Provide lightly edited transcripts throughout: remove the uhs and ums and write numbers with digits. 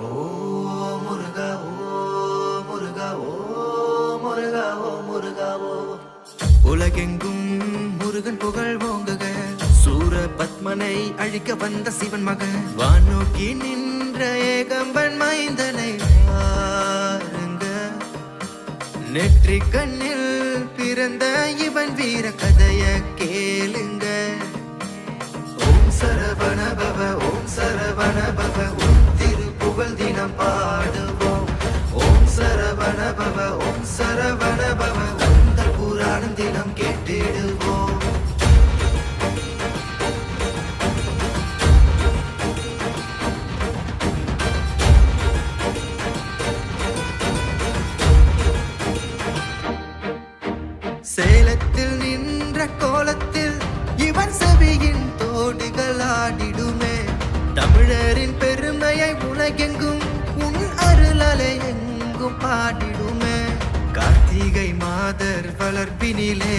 ஓ முருகா ஓ முருகா ஓ முருகா ஓ முருகா ஓ. உலகெங்கும் முருகன் புகழ் ஓங்குக, சூர பத்மனை அழிக்க வந்த சிவன் மகன், வானோக்கி நின்ற ஏகம்பன் மைந்தனை பாருங்க. நெற்றி கண்ணில் பிறந்த இவன் வீர கதைய கேளுங்க. ஓம் சரவண பவ ஓம் சரவண பவ ஓம் திருப்புகழ் தினம் பாடுவோம். ஓம் சரவண பவ ஓம் சரவண பவ அந்த புராணம் தினம் கேட்டிடுவோம். சேலத்தில் நின்ற கோலத்தில் இவன் செவியின் தோடுகள் ஆடிடுமே. தமிழரின் பெருமையை உலகெங்கும் உன் அருளலை எங்கும் பாடிடுமே. கார்த்திகை மாதர் வளர்ப்பினிலே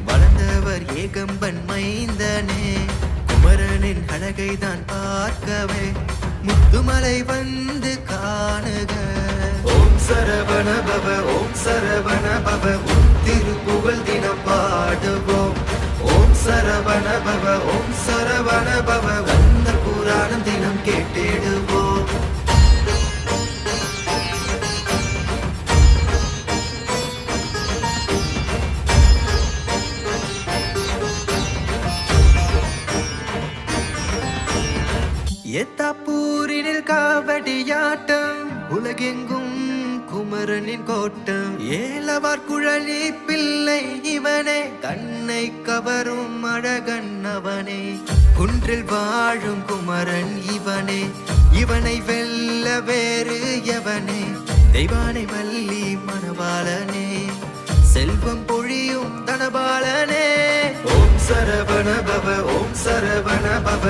வளர்ந்தவர் ஏகம்பன் மைந்தனே. குமரனின் அழகை தான் பார்க்கவே முத்துமலை வந்து காணுக. ஓம் சரவண பவ ஓம் சரவண பவ உன் திருப்புகழ் தினம் பாடுவோம். ஓம் சரவண பவ ஓம் சரவண பவ அந்த புராணம் தினம் கேட்டிடுவோம். எத்தாப்பூரினில் காவடியாட்டம், உலகெங்கும் குமரனின் கோட்டம். ஏலவார் குழலி பிள்ளை இவனே, கண்ணை கவரும் அழகன் அவனே. குன்றில் வாழும் குமரன் இவனே, இவனை வெல்ல வேறு எவனே. தெய்வானை வள்ளி மணவாளனே, செல்வம் பொழியும் தனபாலனே. ஓம் சரவண பவ ஓம் சரவண பவ